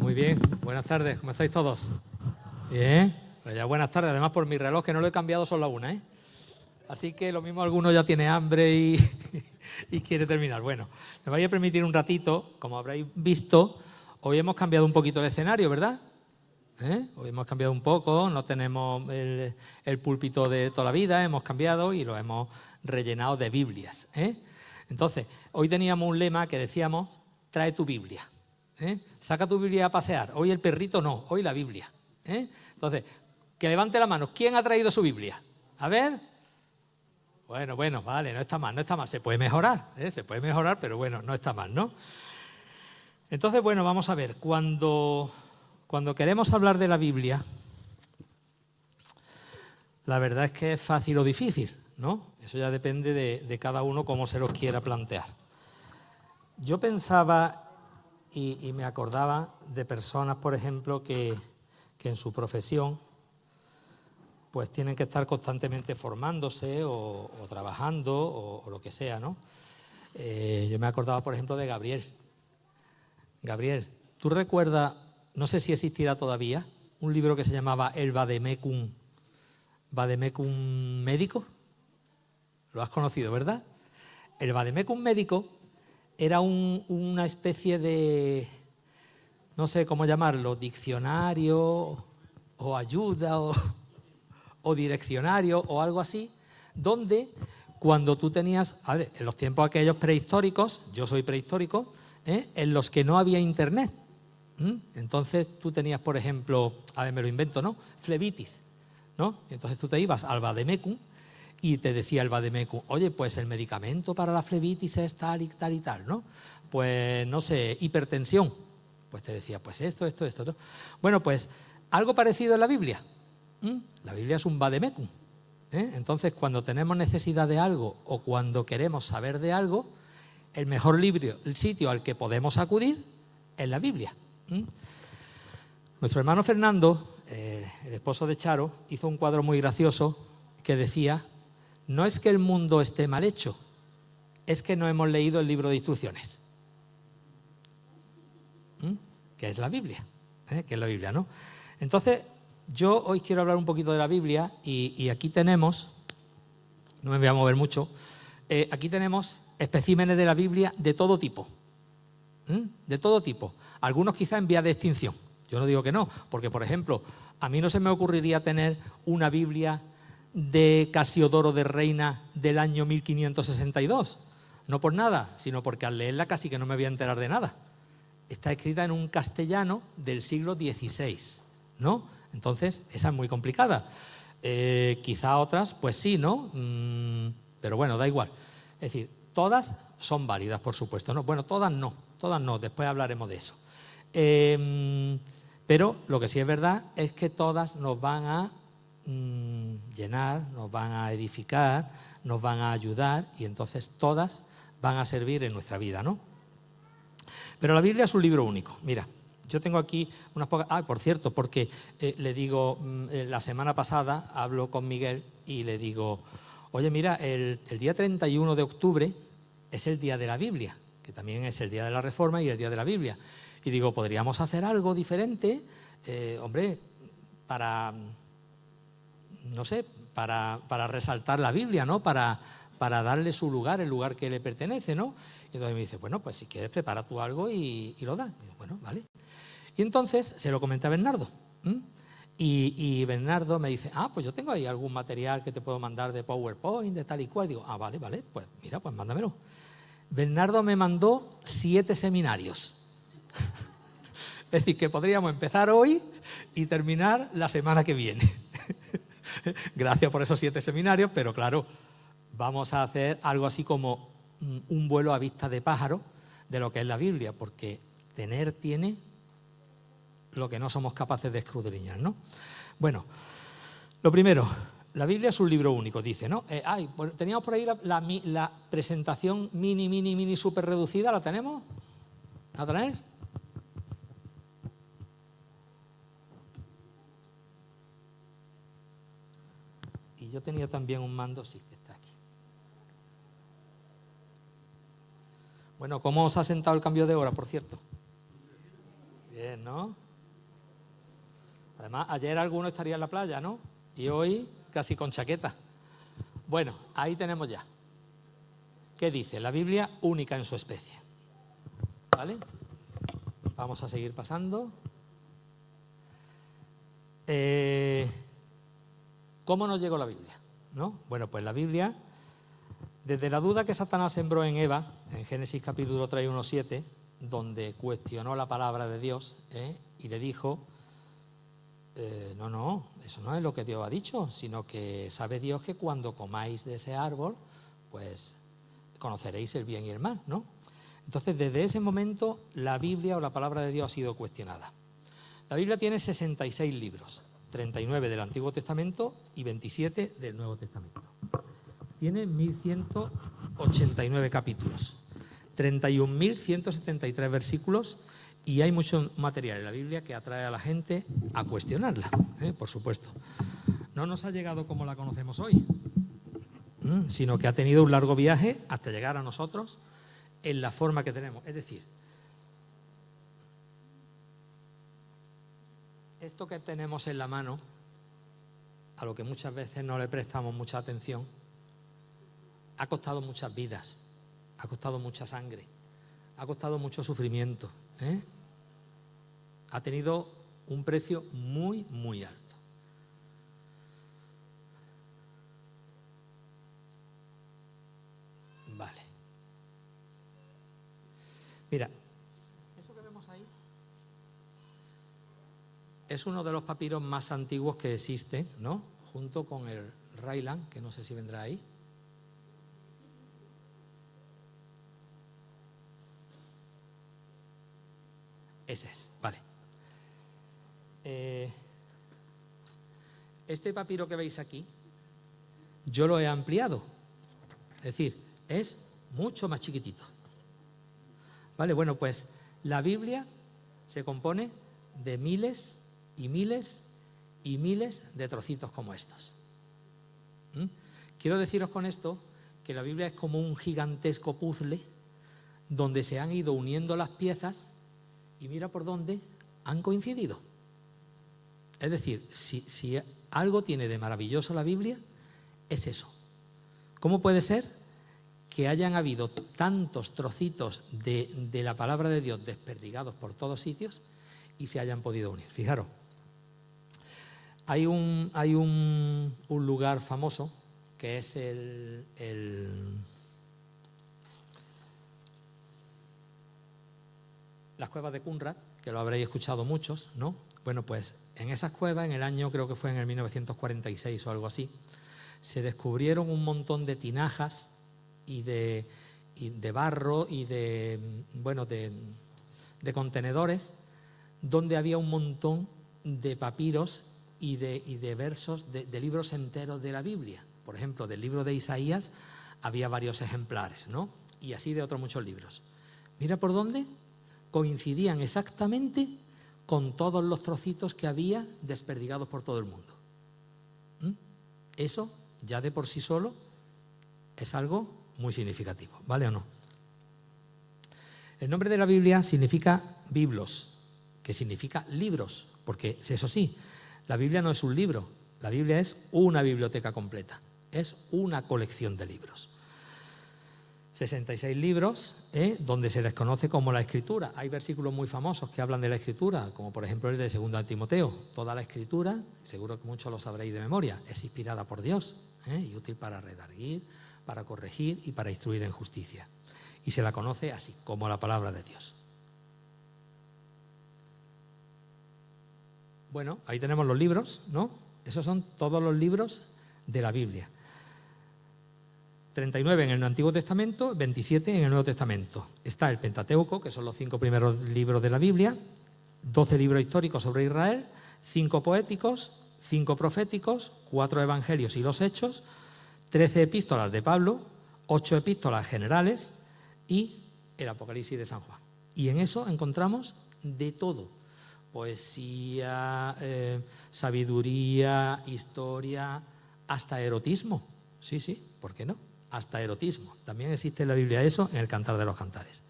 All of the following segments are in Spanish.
Muy bien, buenas tardes, ¿cómo estáis todos? Bien, pues ya buenas tardes, además por mi reloj que no lo he cambiado son las 1, ¿eh? Así que lo mismo alguno ya tiene hambre y, y quiere terminar. Bueno, me vais a permitir un ratito, como habréis visto, hoy hemos cambiado un poquito el escenario, ¿verdad? Hoy hemos cambiado un poco, no tenemos el púlpito de toda la vida, hemos cambiado y lo hemos rellenado de Biblias. Entonces, hoy teníamos un lema que decíamos, trae tu Biblia. Saca tu Biblia a pasear. Hoy el perrito no, hoy la Biblia. Entonces, que levante la mano. ¿Quién ha traído su Biblia? A ver. Bueno, vale, no está mal, no está mal. Se puede mejorar, se puede mejorar, pero bueno, no está mal, ¿no? Entonces, bueno, vamos a ver. Cuando queremos hablar de la Biblia, la verdad es que es fácil o difícil, ¿no? Eso ya depende de cada uno cómo se los quiera plantear. Yo pensaba y me acordaba de personas, por ejemplo, que en su profesión pues tienen que estar constantemente formándose o trabajando o lo que sea, ¿no? Yo me acordaba, por ejemplo, de Gabriel. Gabriel, ¿tú recuerdas, no sé si existirá todavía, un libro que se llamaba El Vademecum médico? Lo has conocido, ¿verdad? El Vademecum médico era una especie de, no sé cómo llamarlo, diccionario o ayuda o direccionario o algo así, donde cuando tú tenías, a ver, en los tiempos aquellos prehistóricos, yo soy prehistórico, en los que no había internet. Entonces tú tenías, por ejemplo, a ver, me lo invento, ¿no? Flebitis, ¿no? Entonces tú te ibas al Vademecum y te decía el Vademecum, oye, pues el medicamento para la flebitis es tal y tal y tal, ¿no? Pues, no sé, hipertensión. Pues te decía, pues esto, ¿no? Bueno, pues algo parecido en la Biblia. La Biblia es un Vademecum. Entonces, cuando tenemos necesidad de algo o cuando queremos saber de algo, el mejor libro, el sitio al que podemos acudir es la Biblia. Nuestro hermano Fernando, el esposo de Charo, hizo un cuadro muy gracioso que decía, no es que el mundo esté mal hecho, es que no hemos leído el libro de instrucciones. Que es la Biblia, que es la Biblia, ¿no? Entonces, yo hoy quiero hablar un poquito de la Biblia y aquí tenemos, no me voy a mover mucho, aquí tenemos especímenes de la Biblia de todo tipo. De todo tipo. Algunos quizá en vía de extinción. Yo no digo que no, porque, por ejemplo, a mí no se me ocurriría tener una Biblia de Casiodoro de Reina del año 1562. No por nada, sino porque al leerla casi que no me voy a enterar de nada. Está escrita en un castellano del siglo XVI, ¿no? Entonces, esa es muy complicada. Quizá otras, pues sí, ¿no? Pero bueno, da igual. Es decir, todas son válidas, por supuesto, ¿no? Bueno, todas no, después hablaremos de eso. Pero lo que sí es verdad es que todas nos van a llenar, nos van a edificar, nos van a ayudar y entonces todas van a servir en nuestra vida, ¿no? Pero la Biblia es un libro único. Mira, yo tengo aquí unas pocas... Ah, por cierto, porque le digo, la semana pasada hablo con Miguel y le digo, oye, mira, el día 31 de octubre es el día de la Biblia, que también es el día de la Reforma y el día de la Biblia. Y digo, ¿podríamos hacer algo diferente? Hombre, para, no sé, para resaltar la Biblia, ¿no? Para darle su lugar, el lugar que le pertenece, ¿no? Y entonces me dice, bueno, pues si quieres prepara tú algo y lo das. Y digo, bueno, vale. Y entonces se lo comenté a Bernardo. Y Bernardo me dice, pues yo tengo ahí algún material que te puedo mandar de PowerPoint, de tal y cual. Y digo, vale, pues mira, pues mándamelo. Bernardo me mandó 7 seminarios. Es decir, que podríamos empezar hoy y terminar la semana que viene. Gracias por esos 7 seminarios, pero claro, vamos a hacer algo así como un vuelo a vista de pájaro de lo que es la Biblia, porque tiene lo que no somos capaces de escudriñar, ¿no? Bueno, lo primero, la Biblia es un libro único, dice, ¿no? Teníamos por ahí la presentación mini, súper reducida, ¿la tenemos? ¿La tenéis? Y yo tenía también un mando, sí, que está aquí. Bueno, ¿cómo os ha sentado el cambio de hora, por cierto? Bien. bien, ¿no? Además, ayer alguno estaría en la playa, ¿no? Y hoy casi con chaqueta. Bueno, ahí tenemos ya. ¿Qué dice? La Biblia única en su especie. ¿Vale? Vamos a seguir pasando. ¿Cómo nos llegó la Biblia? ¿No? Bueno, pues la Biblia, desde la duda que Satanás sembró en Eva, en Génesis capítulo 3, 1, 7, donde cuestionó la palabra de Dios y le dijo, no, eso no es lo que Dios ha dicho, sino que sabe Dios que cuando comáis de ese árbol, pues conoceréis el bien y el mal, ¿no? Entonces, desde ese momento, la Biblia o la palabra de Dios ha sido cuestionada. La Biblia tiene 66 libros, 39 del Antiguo Testamento y 27 del Nuevo Testamento. Tiene 1189 capítulos, 31.173 versículos y hay mucho material en la Biblia que atrae a la gente a cuestionarla, por supuesto. No nos ha llegado como la conocemos hoy, sino que ha tenido un largo viaje hasta llegar a nosotros en la forma que tenemos. Es decir, esto que tenemos en la mano, a lo que muchas veces no le prestamos mucha atención, ha costado muchas vidas, ha costado mucha sangre, ha costado mucho sufrimiento, ha tenido un precio muy, muy alto. Vale. Mira, eso que vemos ahí es uno de los papiros más antiguos que existen, ¿no? Junto con el Rayland, que no sé si vendrá ahí. Ese es, vale. Este papiro que veis aquí, yo lo he ampliado. Es decir, es mucho más chiquitito. Vale, bueno, pues la Biblia se compone de miles y miles y miles de trocitos como estos. Quiero deciros con esto que la Biblia es como un gigantesco puzzle donde se han ido uniendo las piezas y mira por dónde han coincidido. Es decir, si algo tiene de maravilloso la Biblia, es eso. ¿Cómo puede ser que hayan habido tantos trocitos de la palabra de Dios desperdigados por todos sitios y se hayan podido unir? Fijaros, hay un lugar famoso que es las cuevas de Qumran, que lo habréis escuchado muchos, ¿no? Bueno, pues en esas cuevas, en el año, creo que fue en el 1946 o algo así, se descubrieron un montón de tinajas y de barro y de contenedores donde había un montón de papiros y de versos de libros enteros de la Biblia. Por ejemplo, del libro de Isaías había varios ejemplares, ¿no? Y así de otros muchos libros. Mira por dónde coincidían exactamente con todos los trocitos que había desperdigados por todo el mundo. Eso ya de por sí solo es algo muy significativo, ¿vale o no? El nombre de la Biblia significa biblos, que significa libros, porque eso sí, la Biblia no es un libro, la Biblia es una biblioteca completa, es una colección de libros. 66 libros, donde se les conoce como la Escritura. Hay versículos muy famosos que hablan de la Escritura, como por ejemplo el de 2 Timoteo. Toda la Escritura, seguro que muchos lo sabréis de memoria, es inspirada por Dios y útil para redarguir, para corregir y para instruir en justicia. Y se la conoce así, como la palabra de Dios. Bueno, ahí tenemos los libros, ¿no? Esos son todos los libros de la Biblia. 39 en el Antiguo Testamento, 27 en el Nuevo Testamento. Está el Pentateuco, que son los 5 primeros libros de la Biblia, 12 libros históricos sobre Israel, 5 poéticos, 5 proféticos, 4 evangelios y 2 hechos, 13 epístolas de Pablo, 8 epístolas generales y el Apocalipsis de San Juan. Y en eso encontramos de todo: poesía, sabiduría, historia, hasta erotismo. Sí, ¿por qué no? Hasta erotismo. También existe en la Biblia eso, en el Cantar de los Cantares.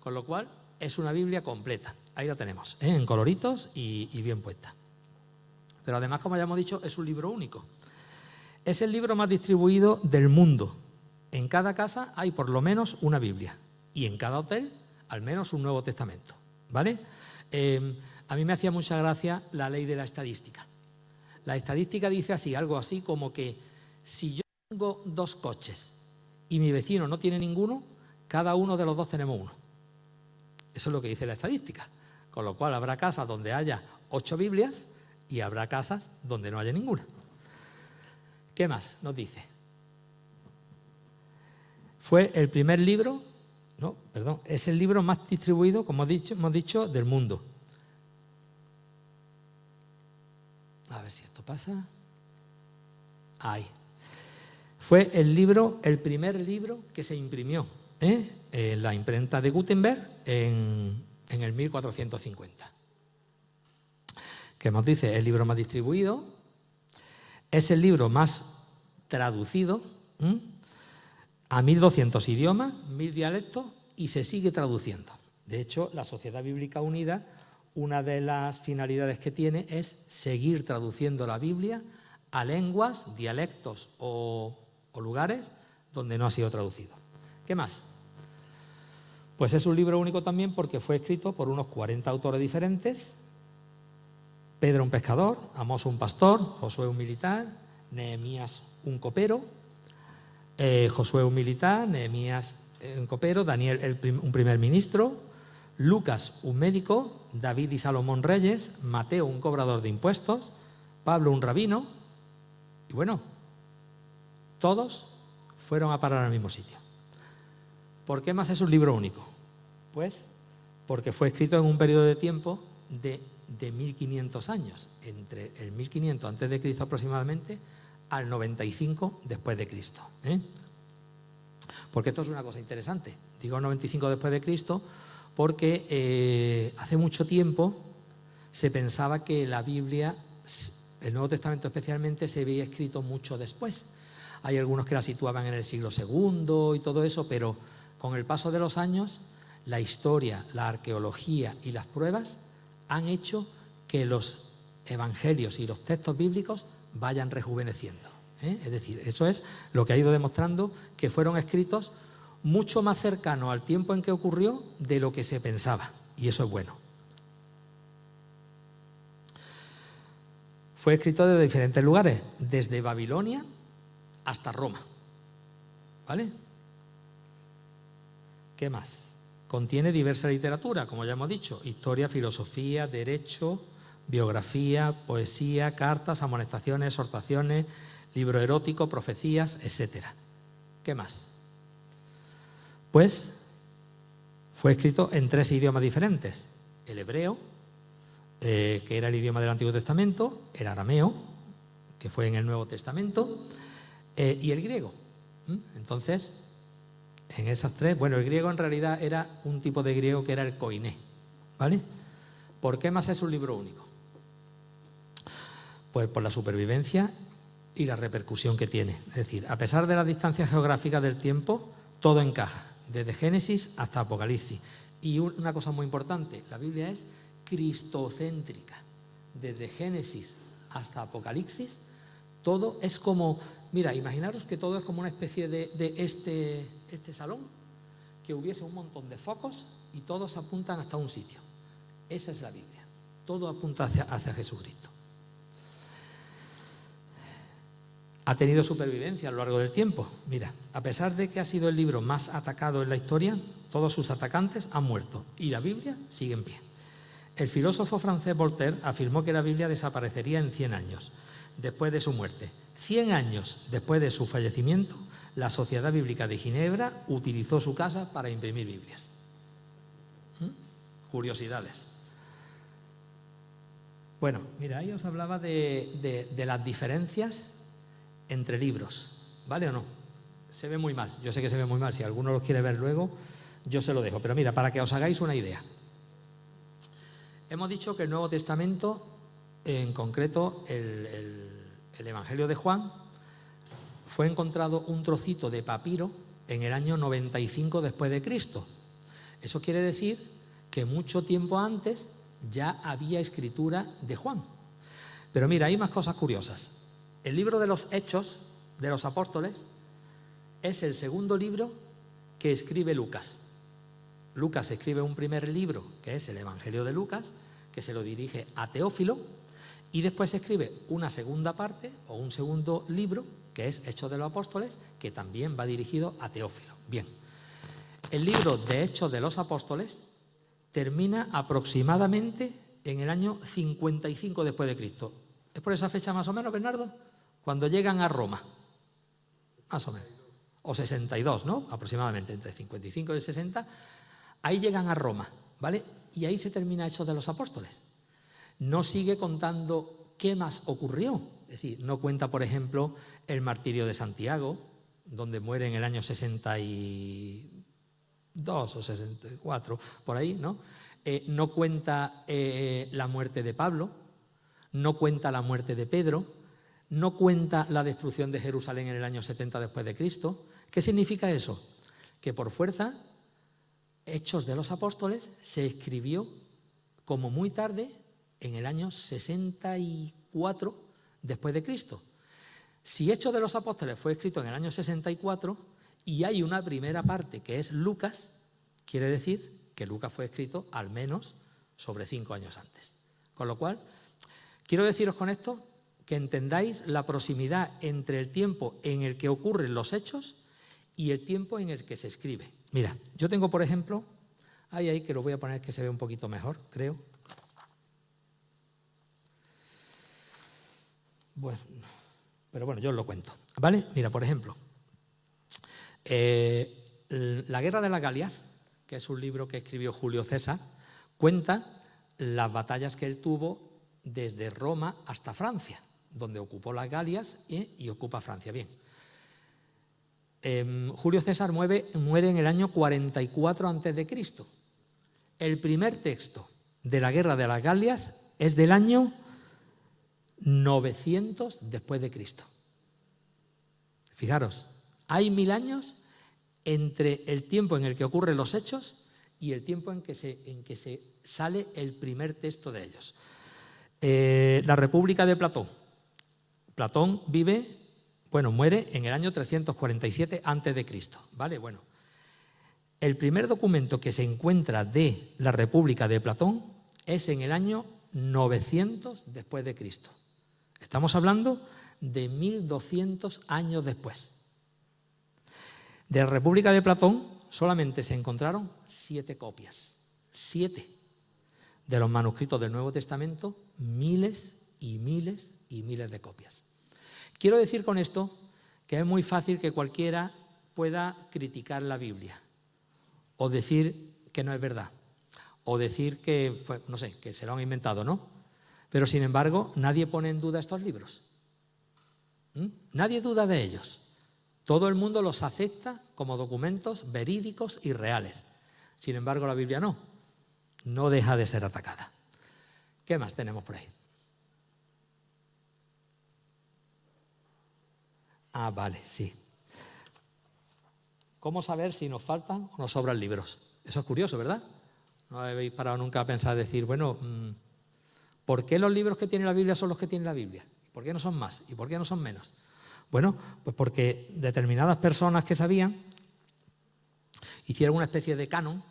Con lo cual, es una Biblia completa. ahí la tenemos, en coloritos y bien puesta. Pero además, como ya hemos dicho, es un libro único. Es el libro más distribuido del mundo. En cada casa hay por lo menos una Biblia y en cada hotel al menos un Nuevo Testamento, ¿vale? A mí me hacía mucha gracia la ley de la estadística. La estadística dice así, algo así como que si yo tengo 2 coches y mi vecino no tiene ninguno, cada uno de los 2 tenemos uno. Eso es lo que dice la estadística. Con lo cual habrá casas donde haya 8 Biblias y habrá casas donde no haya ninguna. ¿Qué más nos dice? Fue el primer libro, es el libro más distribuido, como hemos dicho, del mundo. A ver si esto pasa. Ahí. Fue el primer libro que se imprimió en la imprenta de Gutenberg en el 1450. ¿Qué nos dice? El libro más distribuido, es el libro más traducido a 1200 idiomas, 1000 dialectos y se sigue traduciendo. De hecho, la Sociedad Bíblica Unida, una de las finalidades que tiene es seguir traduciendo la Biblia a lenguas, dialectos o lugares donde no ha sido traducido. ¿Qué más? Pues es un libro único también porque fue escrito por unos 40 autores diferentes. Pedro, un pescador; Amós, un pastor; Josué, un militar; Nehemías, un copero; Josué, un militar; Nehemías, un copero; Daniel, un primer ministro; Lucas, un médico; David y Salomón, reyes; Mateo, un cobrador de impuestos; Pablo, un rabino. Y bueno, todos fueron a parar al mismo sitio. ¿Por qué más es un libro único? Pues porque fue escrito en un periodo de tiempo de 1500 años, entre el 1500 antes de Cristo aproximadamente al 95 después de Cristo. Porque esto es una cosa interesante. Digo 95 después de Cristo porque hace mucho tiempo se pensaba que la Biblia, el Nuevo Testamento especialmente, se había escrito mucho después. Hay algunos que la situaban en el siglo II y todo eso, pero con el paso de los años, la historia, la arqueología y las pruebas han hecho que los evangelios y los textos bíblicos vayan rejuveneciendo. Es decir, eso es lo que ha ido demostrando que fueron escritos mucho más cercanos al tiempo en que ocurrió de lo que se pensaba, y eso es bueno. Fue escrito desde diferentes lugares, desde Babilonia hasta Roma. ¿Vale? ¿Qué más? Contiene diversa literatura, como ya hemos dicho: historia, filosofía, derecho, biografía, poesía, cartas, amonestaciones, exhortaciones, libro erótico, profecías, etc. ¿Qué más? Pues fue escrito en 3 idiomas diferentes: el hebreo, que era el idioma del Antiguo Testamento; el arameo, que fue en el Nuevo Testamento, y el griego. Entonces, en esas 3, bueno, el griego en realidad era un tipo de griego que era el koiné, ¿vale? ¿Por qué más es un libro único? Pues por la supervivencia y la repercusión que tiene. Es decir, a pesar de las distancias geográficas del tiempo, todo encaja, desde Génesis hasta Apocalipsis. Y una cosa muy importante, la Biblia es cristocéntrica. Desde Génesis hasta Apocalipsis, todo es como... Mira, imaginaros que todo es como una especie de este salón, que hubiese un montón de focos y todos apuntan hasta un sitio. Esa es la Biblia. Todo apunta hacia Jesucristo. Ha tenido supervivencia a lo largo del tiempo. Mira, a pesar de que ha sido el libro más atacado en la historia, todos sus atacantes han muerto y la Biblia sigue en pie. El filósofo francés Voltaire afirmó que la Biblia desaparecería en 100 años, después de su muerte. 100 años después de su fallecimiento, la Sociedad Bíblica de Ginebra utilizó su casa para imprimir Biblias. Curiosidades. Bueno, mira, ahí os hablaba de las diferencias entre libros, ¿vale o no? Se ve muy mal, yo sé que se ve muy mal. Si alguno lo quiere ver luego, yo se lo dejo. Pero mira, para que os hagáis una idea. Hemos dicho que el Nuevo Testamento, en concreto el Evangelio de Juan, fue encontrado un trocito de papiro en el año 95 después de Cristo. Eso quiere decir que mucho tiempo antes ya había escritura de Juan. Pero mira, hay más cosas curiosas. El libro de los Hechos de los Apóstoles es el segundo libro que escribe Lucas. Lucas escribe un primer libro, que es el Evangelio de Lucas, que se lo dirige a Teófilo, y después escribe una segunda parte o un segundo libro, que es Hechos de los Apóstoles, que también va dirigido a Teófilo. Bien, el libro de Hechos de los Apóstoles termina aproximadamente en el año 55 después de Cristo. ¿Es por esa fecha más o menos, Bernardo? Cuando llegan a Roma, más o menos. O 62, ¿no? Aproximadamente, entre 55 y el 60. Ahí llegan a Roma, ¿vale? Y ahí se termina Hechos de los Apóstoles. No sigue contando qué más ocurrió. Es decir, no cuenta, por ejemplo, el martirio de Santiago, donde muere en el año 62 o 64, por ahí, ¿no? No cuenta la muerte de Pablo, no cuenta la muerte de Pedro, no cuenta la destrucción de Jerusalén en el año 70 después de Cristo. ¿Qué significa eso? Que por fuerza, Hechos de los Apóstoles se escribió como muy tarde, en el año 64 después de Cristo. Si Hechos de los Apóstoles fue escrito en el año 64 y hay una primera parte que es Lucas, quiere decir que Lucas fue escrito al menos sobre 5 años antes. Con lo cual, quiero deciros con esto que entendáis la proximidad entre el tiempo en el que ocurren los hechos y el tiempo en el que se escribe. Mira, yo tengo, por ejemplo, ahí que lo voy a poner que se ve un poquito mejor, creo. Bueno, pero bueno, yo os lo cuento, ¿vale? Mira, por ejemplo, La Guerra de las Galias, que es un libro que escribió Julio César, cuenta las batallas que él tuvo desde Roma hasta Francia, donde ocupó las Galias y ocupa Francia. Bien. Julio César muere en el año 44 a.C. El primer texto de la Guerra de las Galias es del año 900 después de Cristo. Fijaros, hay 1000 años entre el tiempo en el que ocurren los hechos y el tiempo en que se sale el primer texto de ellos. La República de Platón. Platón muere en el año 347 a.C., ¿vale? Bueno, el primer documento que se encuentra de la República de Platón es en el año 900 después de Cristo. Estamos hablando de 1200 años después. De la República de Platón solamente se encontraron 7 copias. 7. De los manuscritos del Nuevo Testamento, miles y miles y miles de copias. Quiero decir con esto que es muy fácil que cualquiera pueda criticar la Biblia o decir que no es verdad o decir que, no sé, que se lo han inventado, ¿no? Pero, sin embargo, nadie pone en duda estos libros. Nadie duda de ellos. Todo el mundo los acepta como documentos verídicos y reales. Sin embargo, la Biblia no. No deja de ser atacada. ¿Qué más tenemos por ahí? Ah, vale, sí. ¿Cómo saber si nos faltan o nos sobran libros? Eso es curioso, ¿verdad? No habéis parado nunca a pensar, decir, bueno, ¿por qué los libros que tiene la Biblia son los que tiene la Biblia? ¿Por qué no son más? ¿Y por qué no son menos? Bueno, pues porque determinadas personas que sabían hicieron una especie de canon,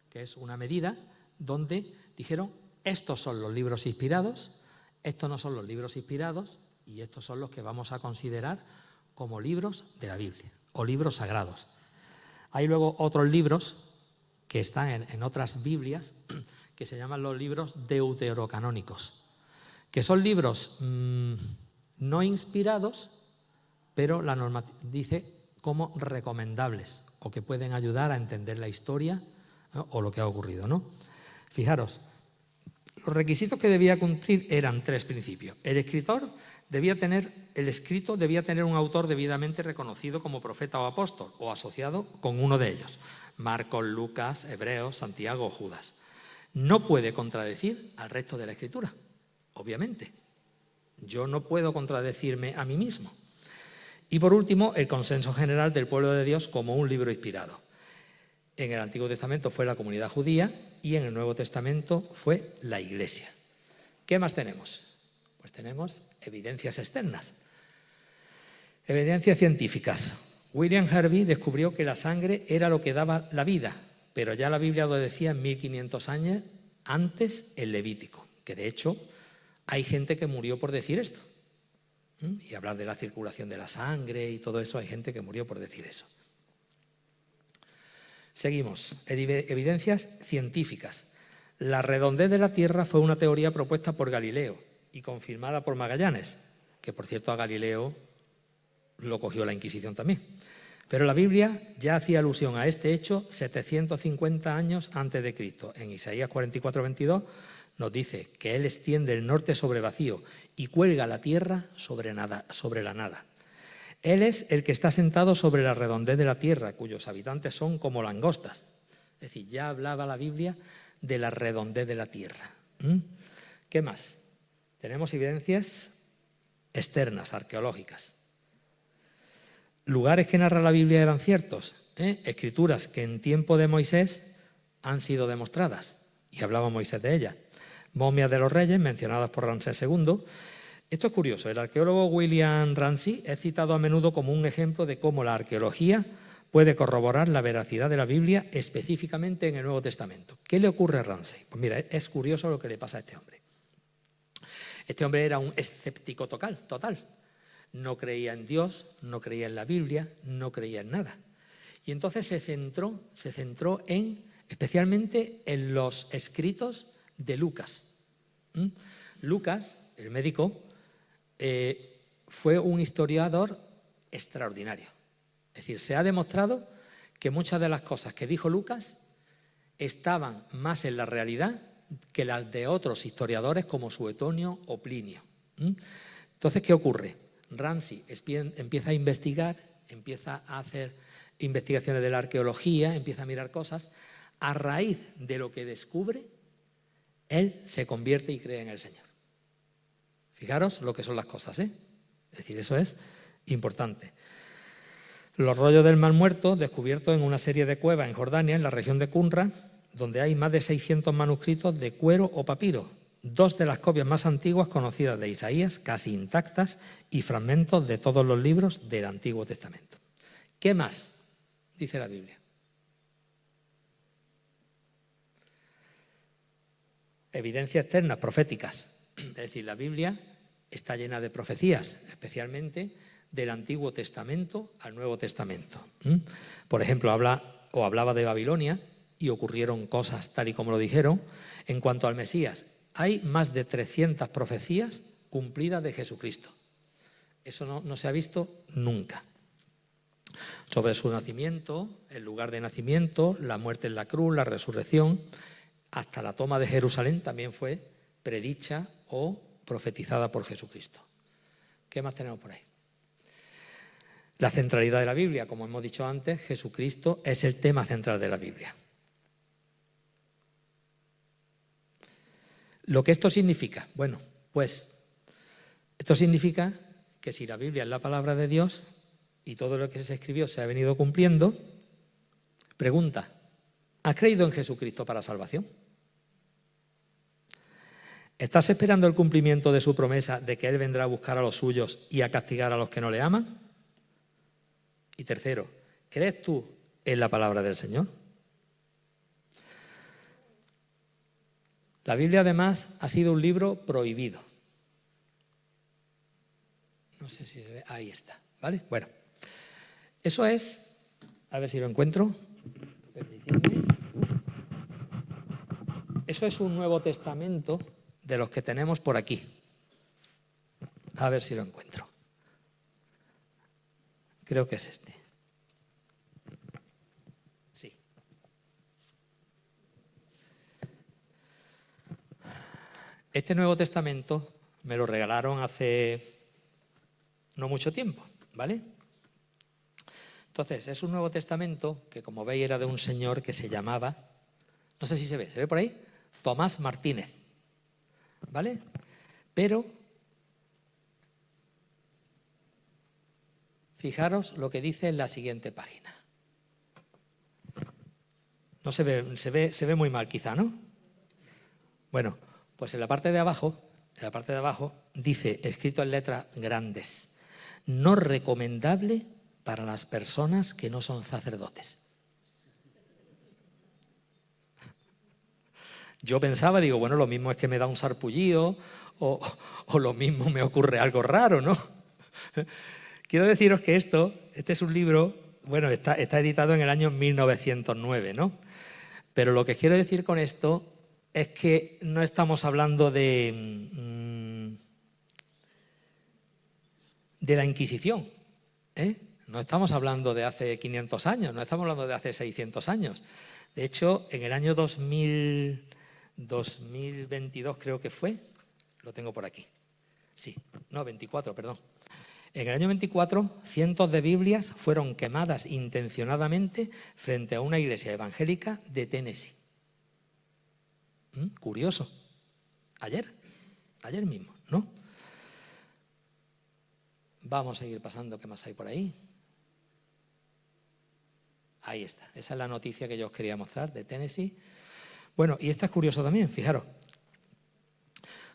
que es una medida, donde dijeron, estos son los libros inspirados, estos no son los libros inspirados y estos son los que vamos a considerar como libros de la Biblia o libros sagrados. Hay luego otros libros que están en otras Biblias que se llaman los libros deuterocanónicos, que son libros no inspirados, pero la norma dice como recomendables o que pueden ayudar a entender la historia, ¿no? O lo que ha ocurrido, ¿no? Fijaros, los requisitos que debía cumplir eran 3 principios. El escrito debía tener un autor debidamente reconocido como profeta o apóstol o asociado con uno de ellos, Marcos, Lucas, Hebreos, Santiago o Judas. No puede contradecir al resto de la Escritura, obviamente. Yo no puedo contradecirme a mí mismo. Y por último, el consenso general del pueblo de Dios como un libro inspirado. En el Antiguo Testamento fue la comunidad judía y en el Nuevo Testamento fue la Iglesia. ¿Qué más tenemos? Pues tenemos evidencias externas. Evidencias científicas. William Harvey descubrió que la sangre era lo que daba la vida, pero ya la Biblia lo decía en 1500 años antes en Levítico, que de hecho hay gente que murió por decir esto. Y hablar de la circulación de la sangre y todo eso, hay gente que murió por decir eso. Seguimos. Evidencias científicas. La redondez de la Tierra fue una teoría propuesta por Galileo y confirmada por Magallanes, que por cierto a Galileo lo cogió la Inquisición también. Pero la Biblia ya hacía alusión a este hecho 750 años antes de Cristo. En Isaías 44:22 nos dice que Él extiende el norte sobre vacío y cuelga la tierra sobre la nada. Él es el que está sentado sobre la redondez de la tierra, cuyos habitantes son como langostas. Es decir, ya hablaba la Biblia de la redondez de la tierra. ¿Qué más? Tenemos evidencias externas, arqueológicas. Lugares que narra la Biblia eran ciertos, escrituras que en tiempo de Moisés han sido demostradas, y hablaba Moisés de ellas. Momias de los reyes, mencionadas por Ramsés II. Esto es curioso, el arqueólogo William Ramsay es citado a menudo como un ejemplo de cómo la arqueología puede corroborar la veracidad de la Biblia, específicamente en el Nuevo Testamento. ¿Qué le ocurre a Ramsay? Pues mira, es curioso lo que le pasa a este hombre. Este hombre era un escéptico total. No creía en Dios, no creía en la Biblia, no creía en nada. Y entonces se centró especialmente en los escritos de Lucas. Lucas, el médico, fue un historiador extraordinario. Es decir, se ha demostrado que muchas de las cosas que dijo Lucas estaban más en la realidad que las de otros historiadores como Suetonio o Plinio. Entonces, ¿qué ocurre? Ramsay empieza a investigar, empieza a hacer investigaciones de la arqueología, empieza a mirar cosas. A raíz de lo que descubre, él se convierte y cree en el Señor. Fijaros lo que son las cosas, ¿eh? Es decir, eso es importante. Los rollos del Mar Muerto, descubiertos en una serie de cuevas en Jordania, en la región de Qumran, donde hay más de 600 manuscritos de cuero o papiro, 2 de las copias más antiguas conocidas de Isaías, casi intactas, y fragmentos de todos los libros del Antiguo Testamento. ¿Qué más dice la Biblia? Evidencias externas, proféticas. Es decir, la Biblia está llena de profecías, especialmente del Antiguo Testamento al Nuevo Testamento. Por ejemplo, hablaba de Babilonia y ocurrieron cosas tal y como lo dijeron. En cuanto al Mesías, hay más de 300 profecías cumplidas de Jesucristo. Eso no se ha visto nunca. Sobre su nacimiento, el lugar de nacimiento, la muerte en la cruz, la resurrección, hasta la toma de Jerusalén también fue predicha o profetizada por Jesucristo. ¿Qué más tenemos por ahí? La centralidad de la Biblia, como hemos dicho antes, Jesucristo es el tema central de la Biblia. ¿Lo que esto significa? Bueno, pues esto significa que si la Biblia es la palabra de Dios y todo lo que se escribió se ha venido cumpliendo, pregunta, ¿has creído en Jesucristo para salvación? ¿Estás esperando el cumplimiento de su promesa de que Él vendrá a buscar a los suyos y a castigar a los que no le aman? Y tercero, ¿crees tú en la palabra del Señor? La Biblia, además, ha sido un libro prohibido. No sé si se ve. Ahí está, ¿vale? Bueno, eso es, a ver si lo encuentro. Permitidme. Eso es un Nuevo Testamento de los que tenemos por aquí. A ver si lo encuentro. Creo que es este. Sí. Este Nuevo Testamento me lo regalaron hace no mucho tiempo, ¿vale? Entonces, es un Nuevo Testamento que, como veis, era de un señor que se llamaba, no sé si se ve por ahí, Tomás Martínez, ¿vale? Pero fijaros lo que dice en la siguiente página. No se ve muy mal quizá, ¿no? Bueno, pues en la parte de abajo dice, escrito en letras grandes, no recomendable para las personas que no son sacerdotes. Yo pensaba, digo, bueno, lo mismo es que me da un sarpullido o lo mismo me ocurre algo raro, ¿no? Quiero deciros que este es un libro, bueno, está editado en el año 1909, ¿no? Pero lo que quiero decir con esto es que no estamos hablando de la Inquisición, ¿eh? No estamos hablando de hace 500 años, no estamos hablando de hace 600 años. De hecho, en el año 2022 creo que fue, lo tengo por aquí. Sí, no, 24, perdón. En el año 24, cientos de Biblias fueron quemadas intencionadamente frente a una iglesia evangélica de Tennessee. Curioso. Ayer mismo, ¿no? Vamos a seguir pasando, ¿qué más hay por ahí? Ahí está, esa es la noticia que yo os quería mostrar de Tennessee. Bueno, y esta es curiosa también, fijaros.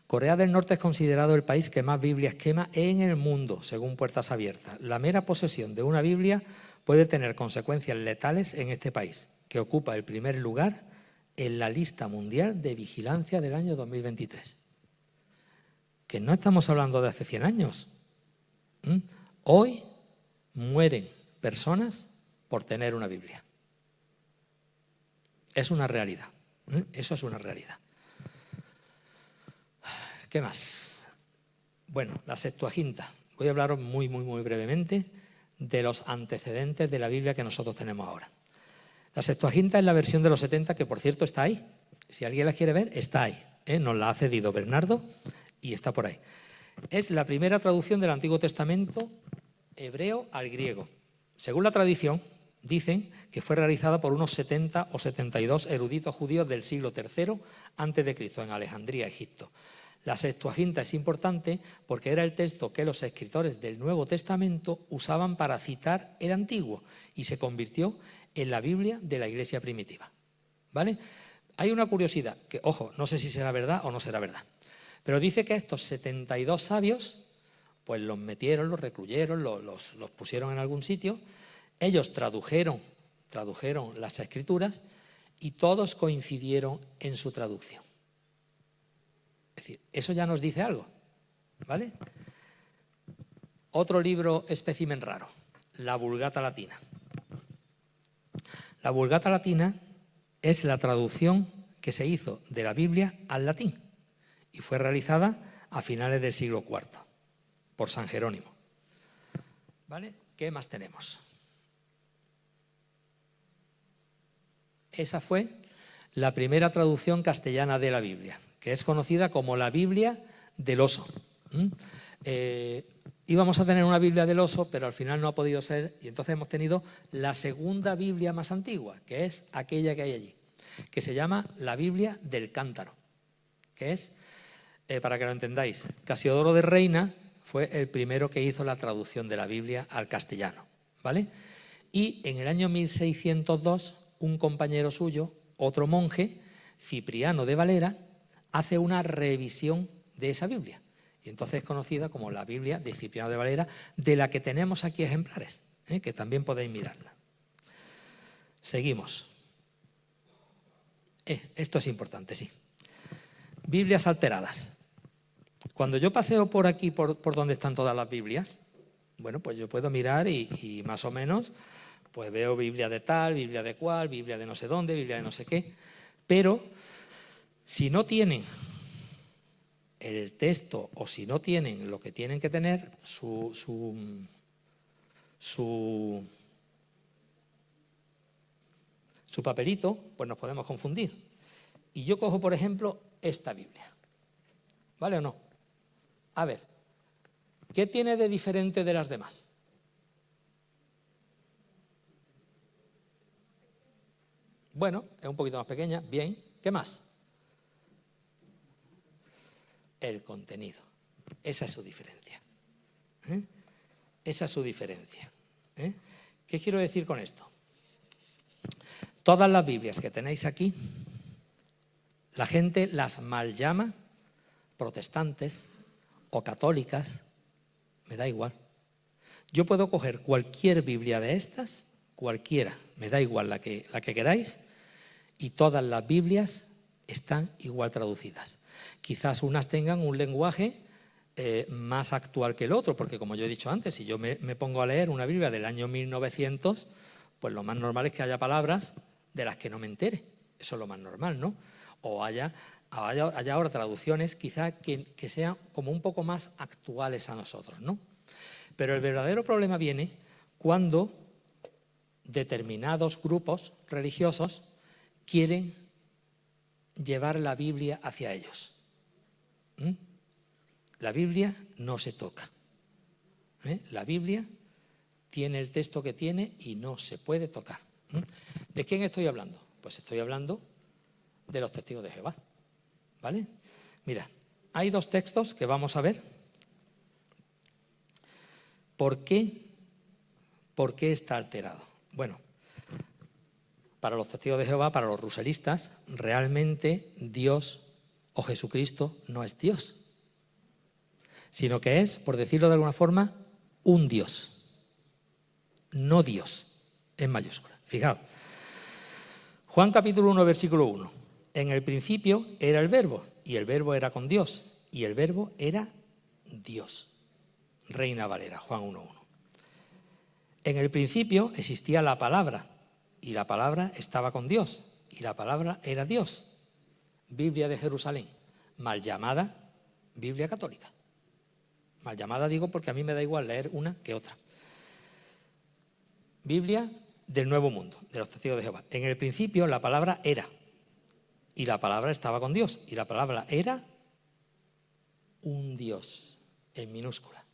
Corea del Norte es considerado el país que más Biblias quema en el mundo, según Puertas Abiertas. La mera posesión de una Biblia puede tener consecuencias letales en este país, que ocupa el primer lugar en la lista mundial de vigilancia del año 2023. Que no estamos hablando de hace 100 años. Hoy mueren personas por tener una Biblia. Es una realidad. Eso es una realidad. ¿Qué más? Bueno, la Septuaginta. Voy a hablaros muy brevemente de los antecedentes de la Biblia que nosotros tenemos ahora. La Septuaginta es la versión de los 70, que por cierto está ahí. Si alguien la quiere ver, está ahí. Nos la ha cedido Bernardo y está por ahí. Es la primera traducción del Antiguo Testamento hebreo al griego. Según la tradición, dicen que fue realizada por unos 70 o 72 eruditos judíos del siglo III a.C. en Alejandría, Egipto. La Septuaginta es importante porque era el texto que los escritores del Nuevo Testamento usaban para citar el Antiguo y se convirtió en la Biblia de la Iglesia primitiva. ¿Vale? Hay una curiosidad, que, ojo, no sé si será verdad o no será verdad, pero dice que estos 72 sabios, pues los metieron, los recluyeron, los pusieron en algún sitio, ellos tradujeron las escrituras y todos coincidieron en su traducción. Es decir, eso ya nos dice algo, ¿vale? Otro libro espécimen raro, la Vulgata Latina. La Vulgata Latina es la traducción que se hizo de la Biblia al latín y fue realizada a finales del siglo IV por San Jerónimo. ¿Vale? ¿Qué más tenemos? Esa fue la primera traducción castellana de la Biblia, que es conocida como la Biblia del oso. Íbamos a tener una Biblia del oso, pero al final no ha podido ser, y entonces hemos tenido la segunda Biblia más antigua, que es aquella que hay allí, que se llama la Biblia del cántaro, que es, para que lo entendáis, Casiodoro de Reina fue el primero que hizo la traducción de la Biblia al castellano, ¿vale? Y en el año 1602, un compañero suyo, otro monje, Cipriano de Valera, hace una revisión de esa Biblia. Y entonces es conocida como la Biblia de Cipriano de Valera, de la que tenemos aquí ejemplares, que también podéis mirarla. Seguimos. Esto es importante, sí. Biblias alteradas. Cuando yo paseo por aquí, por donde están todas las Biblias, bueno, pues yo puedo mirar y más o menos pues veo Biblia de tal, Biblia de cual, Biblia de no sé dónde, Biblia de no sé qué. Pero si no tienen el texto o si no tienen lo que tienen que tener, su papelito, pues nos podemos confundir. Y yo cojo, por ejemplo, esta Biblia. ¿Vale o no? A ver, ¿qué tiene de diferente de las demás? Bueno, es un poquito más pequeña, bien. ¿Qué más? El contenido. Esa es su diferencia. Esa es su diferencia. ¿Qué quiero decir con esto? Todas las Biblias que tenéis aquí, la gente las mal llama protestantes o católicas, me da igual. Yo puedo coger cualquier Biblia de estas, cualquiera, me da igual la que queráis, y todas las Biblias están igual traducidas. Quizás unas tengan un lenguaje más actual que el otro, porque como yo he dicho antes, si yo me pongo a leer una Biblia del año 1900, pues lo más normal es que haya palabras de las que no me entere. Eso es lo más normal, ¿no? O haya ahora traducciones quizás que sean como un poco más actuales a nosotros, ¿no? Pero el verdadero problema viene cuando determinados grupos religiosos quieren llevar la Biblia hacia ellos. La Biblia no se toca. La Biblia tiene el texto que tiene y no se puede tocar. ¿De quién estoy hablando? Pues estoy hablando de los testigos de Jehová. ¿Vale? Mira, hay dos textos que vamos a ver. ¿Por qué está alterado? Bueno, para los testigos de Jehová, para los ruselistas, realmente Dios o Jesucristo no es Dios, sino que es, por decirlo de alguna forma, un Dios, no Dios, en mayúscula. Fijaos, Juan capítulo 1, versículo 1. En el principio era el Verbo, y el Verbo era con Dios, y el Verbo era Dios. Reina Valera, Juan 1:1. En el principio existía la palabra, y la palabra estaba con Dios, y la palabra era Dios. Biblia de Jerusalén, mal llamada Biblia católica. Mal llamada digo porque a mí me da igual leer una que otra. Biblia del Nuevo Mundo, de los testigos de Jehová. En el principio la palabra era, y la palabra estaba con Dios, y la palabra era un Dios, en minúscula.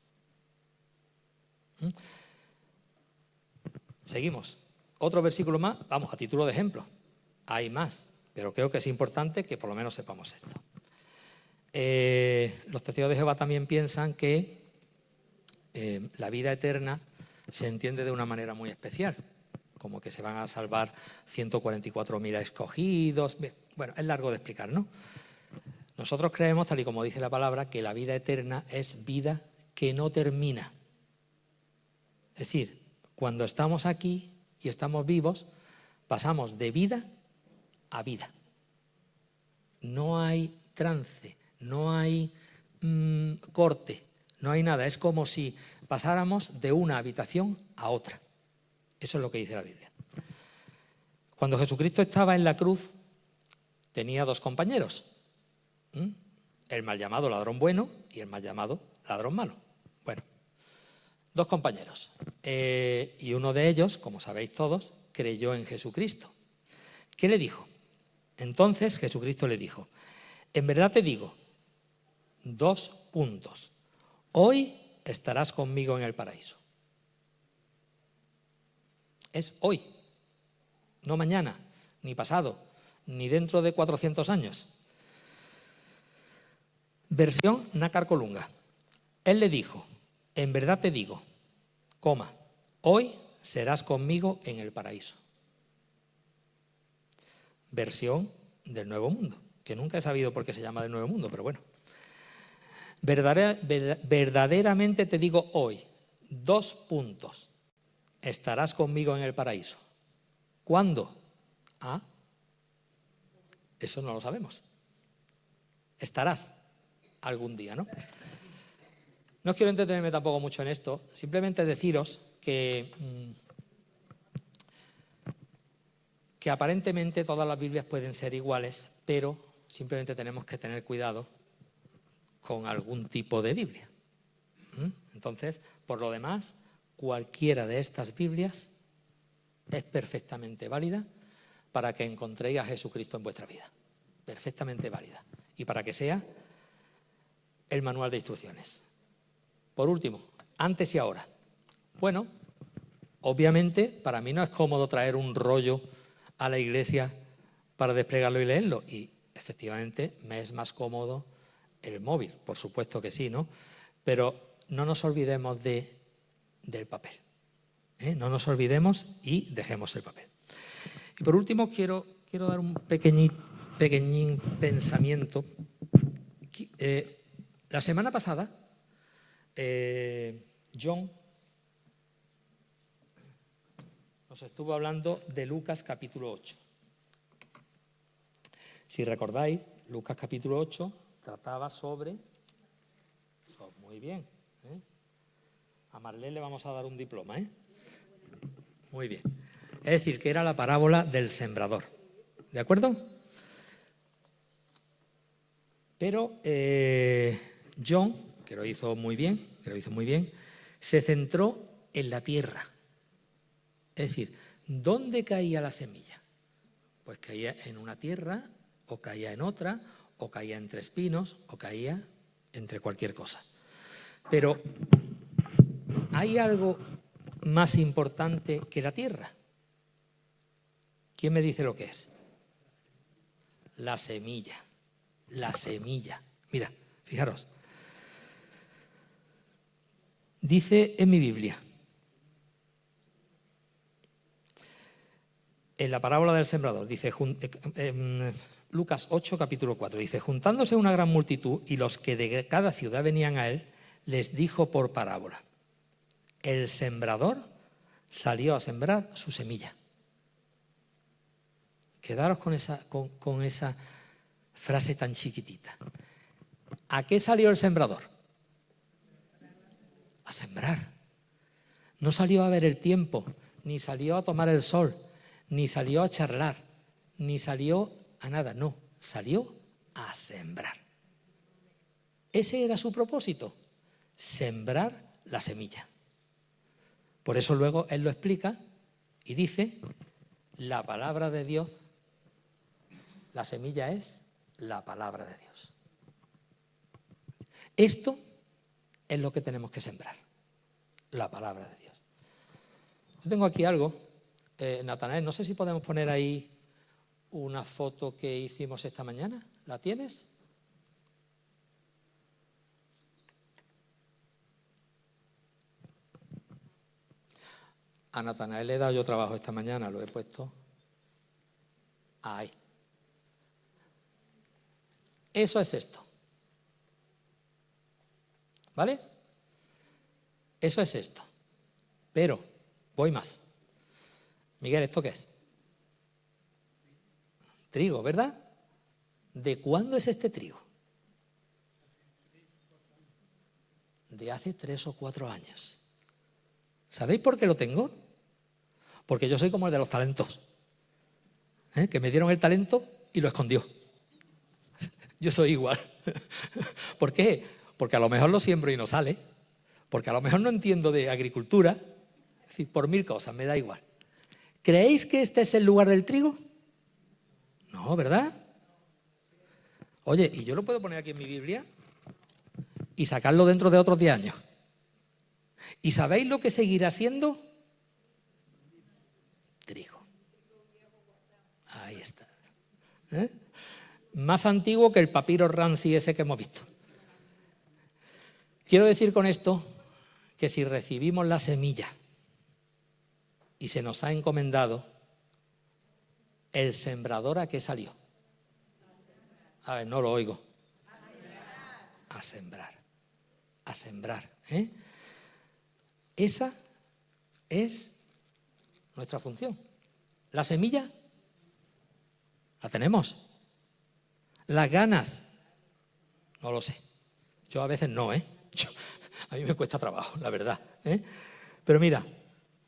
Seguimos. Otro versículo más, vamos, a título de ejemplo. Hay más, pero creo que es importante que por lo menos sepamos esto. Los testigos de Jehová también piensan que la vida eterna se entiende de una manera muy especial, como que se van a salvar 144.000 escogidos. Bueno, es largo de explicar, ¿no? Nosotros creemos, tal y como dice la palabra, que la vida eterna es vida que no termina. Es decir, cuando estamos aquí y estamos vivos, pasamos de vida a vida. No hay trance, no hay corte, no hay nada. Es como si pasáramos de una habitación a otra. Eso es lo que dice la Biblia. Cuando Jesucristo estaba en la cruz, tenía dos compañeros. El mal llamado ladrón bueno y el mal llamado ladrón malo. Bueno, dos compañeros. Y uno de ellos, como sabéis todos, creyó en Jesucristo. ¿Qué le dijo? Entonces Jesucristo le dijo: en verdad te digo, 2 puntos. Hoy estarás conmigo en el paraíso. Es hoy, no mañana, ni pasado, ni dentro de 400 años. Versión Nácar Colunga. Él le dijo: en verdad te digo, hoy serás conmigo en el paraíso. Versión del Nuevo Mundo, que nunca he sabido por qué se llama del Nuevo Mundo, pero bueno. Verdaderamente te digo hoy, 2 puntos. Estarás conmigo en el paraíso. ¿Cuándo? Eso no lo sabemos. Estarás algún día, ¿no? No quiero entretenerme tampoco mucho en esto, simplemente deciros que aparentemente todas las Biblias pueden ser iguales, pero simplemente tenemos que tener cuidado con algún tipo de Biblia. Entonces, por lo demás, cualquiera de estas Biblias es perfectamente válida para que encontréis a Jesucristo en vuestra vida. Perfectamente válida. Y para que sea el manual de instrucciones. Por último, antes y ahora. Bueno, obviamente para mí no es cómodo traer un rollo a la iglesia para desplegarlo y leerlo. Y efectivamente me es más cómodo el móvil, por supuesto que sí, ¿no? Pero no nos olvidemos del papel. No nos olvidemos y dejemos el papel. Y por último quiero dar un pequeñín pensamiento. La semana pasada, John nos estuvo hablando de Lucas capítulo 8. Si recordáis, Lucas capítulo 8 trataba sobre... Muy bien. A Marlene le vamos a dar un diploma, Muy bien. Es decir, que era la parábola del sembrador. ¿De acuerdo? Pero John, que lo hizo muy bien, se centró en la tierra. Es decir, ¿dónde caía la semilla? Pues caía en una tierra, o caía en otra, o caía entre espinos, o caía entre cualquier cosa. Pero ¿hay algo más importante que la tierra? ¿Quién me dice lo que es? La semilla. La semilla. Mira, fijaros. Dice en mi Biblia, en la parábola del sembrador, dice Lucas 8, capítulo 4, dice: juntándose una gran multitud y los que de cada ciudad venían a él, les dijo por parábola: el sembrador salió a sembrar su semilla. Quedaros con esa frase tan chiquitita. ¿A qué salió el sembrador? A sembrar. No salió a ver el tiempo, ni salió a tomar el sol, ni salió a charlar, ni salió a nada, no, salió a sembrar. Ese era su propósito, sembrar la semilla. Por eso luego él lo explica y dice: la palabra de Dios, la semilla es la palabra de Dios. Esto es lo que tenemos que sembrar, la palabra de Dios. Yo tengo aquí algo, Natanael, no sé si podemos poner ahí una foto que hicimos esta mañana. ¿La tienes? A Natanael le he dado yo trabajo esta mañana, lo he puesto ahí. Eso es esto. ¿Vale? Eso es esto. Pero, voy más. Miguel, ¿esto qué es? Trigo, ¿verdad? ¿De cuándo es este trigo? De hace 3 o 4 años. ¿Sabéis por qué lo tengo? Porque yo soy como el de los talentos. Que me dieron el talento y lo escondió. Yo soy igual. ¿Por qué? Porque a lo mejor lo siembro y no sale. Porque a lo mejor no entiendo de agricultura. Es decir, por 1000 cosas, me da igual. ¿Creéis que este es el lugar del trigo? No, ¿verdad? Oye, ¿y yo lo puedo poner aquí en mi Biblia? Y sacarlo dentro de otros 10 años. ¿Y sabéis lo que seguirá siendo? Trigo. Ahí está. Más antiguo que el papiro Ramsey ese que hemos visto. Quiero decir con esto que si recibimos la semilla y se nos ha encomendado, el sembrador, ¿a qué salió? A ver, no lo oigo. A sembrar. A sembrar. Esa es nuestra función. La semilla la tenemos. Las ganas, no lo sé. Yo a veces no, a mí me cuesta trabajo, la verdad. Pero mira,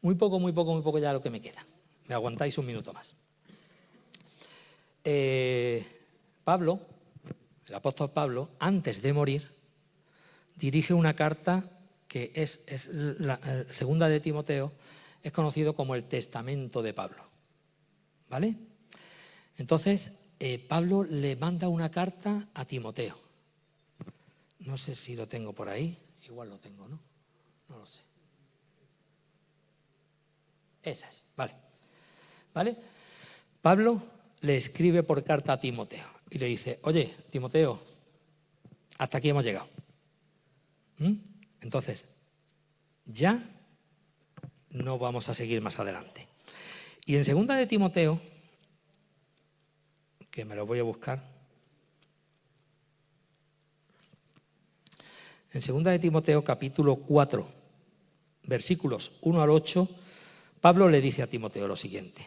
muy poco ya lo que me queda. Me aguantáis un minuto más. Pablo, el apóstol Pablo, antes de morir, dirige una carta que es la segunda de Timoteo, es conocido como el Testamento de Pablo. ¿Vale? Entonces, Pablo le manda una carta a Timoteo. No sé si lo tengo por ahí, igual lo tengo, ¿no? No lo sé. Esa es, vale. ¿Vale? Pablo le escribe por carta a Timoteo y le dice: oye, Timoteo, hasta aquí hemos llegado. Entonces, ya no vamos a seguir más adelante. Y en segunda de Timoteo, que me lo voy a buscar. En 2 de Timoteo, capítulo 4, versículos 1 al 8, Pablo le dice a Timoteo lo siguiente.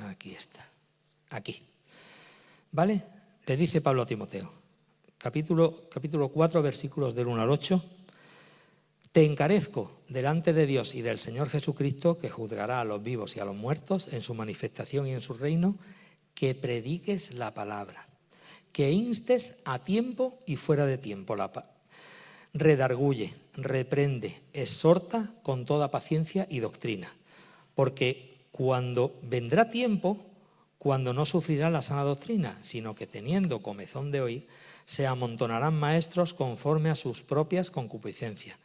Aquí está. Aquí. ¿Vale? Le dice Pablo a Timoteo. Capítulo 4, versículos del 1 al 8. Te encarezco delante de Dios y del Señor Jesucristo, que juzgará a los vivos y a los muertos en su manifestación y en su reino, que prediques la palabra, que instes a tiempo y fuera de tiempo redarguye, reprende, exhorta con toda paciencia y doctrina, porque cuando vendrá tiempo, cuando no sufrirá la sana doctrina, sino que teniendo comezón de oír, se amontonarán maestros conforme a sus propias concupiscencias,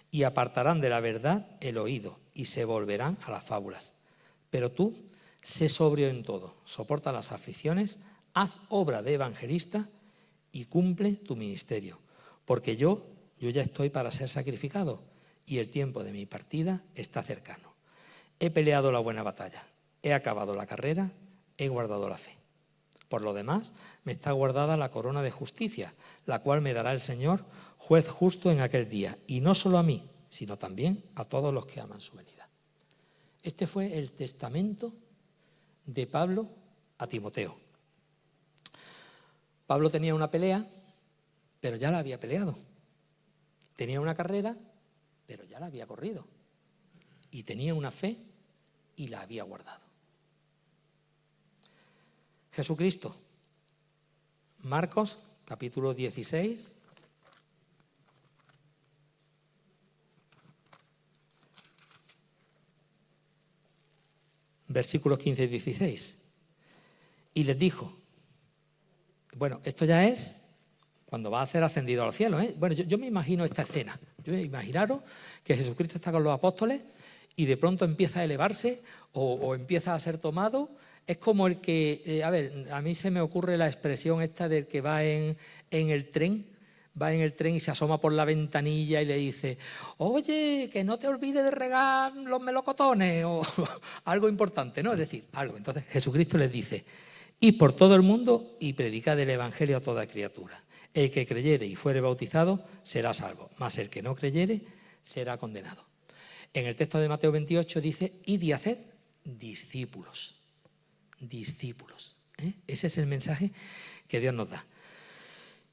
y apartarán de la verdad el oído, y se volverán a las fábulas. Pero tú, sé sobrio en todo, soporta las aflicciones, haz obra de evangelista y cumple tu ministerio, porque yo ya estoy para ser sacrificado, y el tiempo de mi partida está cercano. He peleado la buena batalla, he acabado la carrera, he guardado la fe. Por lo demás, me está guardada la corona de justicia, la cual me dará el Señor, juez justo en aquel día, y no solo a mí, sino también a todos los que aman su venida. Este fue el testamento de Pablo a Timoteo. Pablo tenía una pelea, pero ya la había peleado. Tenía una carrera, pero ya la había corrido. Y tenía una fe y la había guardado. Jesucristo. Marcos, capítulo 16. Versículos 15 y 16. Y les dijo, bueno, esto ya es cuando va a ser ascendido al cielo, ¿eh? Bueno, yo me imagino esta escena. Imaginaros que Jesucristo está con los apóstoles y de pronto empieza a elevarse o empieza a ser tomado. Es como el que, a mí se me ocurre la expresión esta del que va en el tren, y se asoma por la ventanilla y le dice, oye, que no te olvides de regar los melocotones, o algo importante, ¿no? Es decir, algo. Entonces Jesucristo les dice, id por todo el mundo y predicad el evangelio a toda criatura. El que creyere y fuere bautizado será salvo, mas el que no creyere será condenado. En el texto de Mateo 28 dice, id y haced discípulos. Discípulos. Ese es el mensaje que Dios nos da.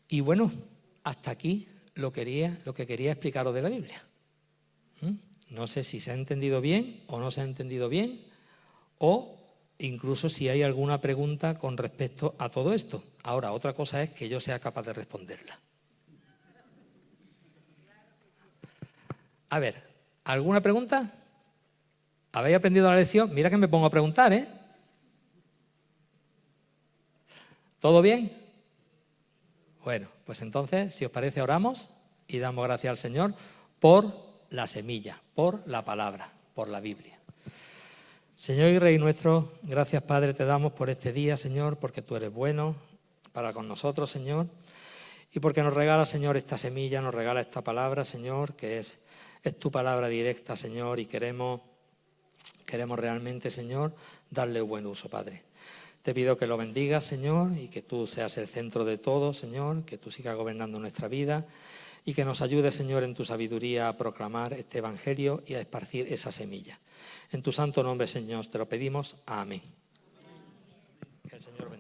Y bueno, hasta aquí lo que quería explicaros de la Biblia. No sé si se ha entendido bien o no se ha entendido bien, o incluso si hay alguna pregunta con respecto a todo esto. Ahora, otra cosa es que yo sea capaz de responderla. A ver, ¿alguna pregunta? ¿Habéis aprendido la lección? Mira que me pongo a preguntar, ¿eh? ¿Todo bien? Bueno, pues entonces, si os parece, oramos y damos gracias al Señor por la semilla, por la palabra, por la Biblia. Señor y Rey nuestro, gracias, Padre, te damos por este día, Señor, porque tú eres bueno para con nosotros, Señor, y porque nos regala, Señor, esta semilla, nos regala esta palabra, Señor, que es tu palabra directa, Señor, y queremos realmente, Señor, darle buen uso, Padre. Te pido que lo bendigas, Señor, y que tú seas el centro de todo, Señor, que tú sigas gobernando nuestra vida y que nos ayudes, Señor, en tu sabiduría a proclamar este evangelio y a esparcir esa semilla. En tu santo nombre, Señor, te lo pedimos. Amén. Que el Señor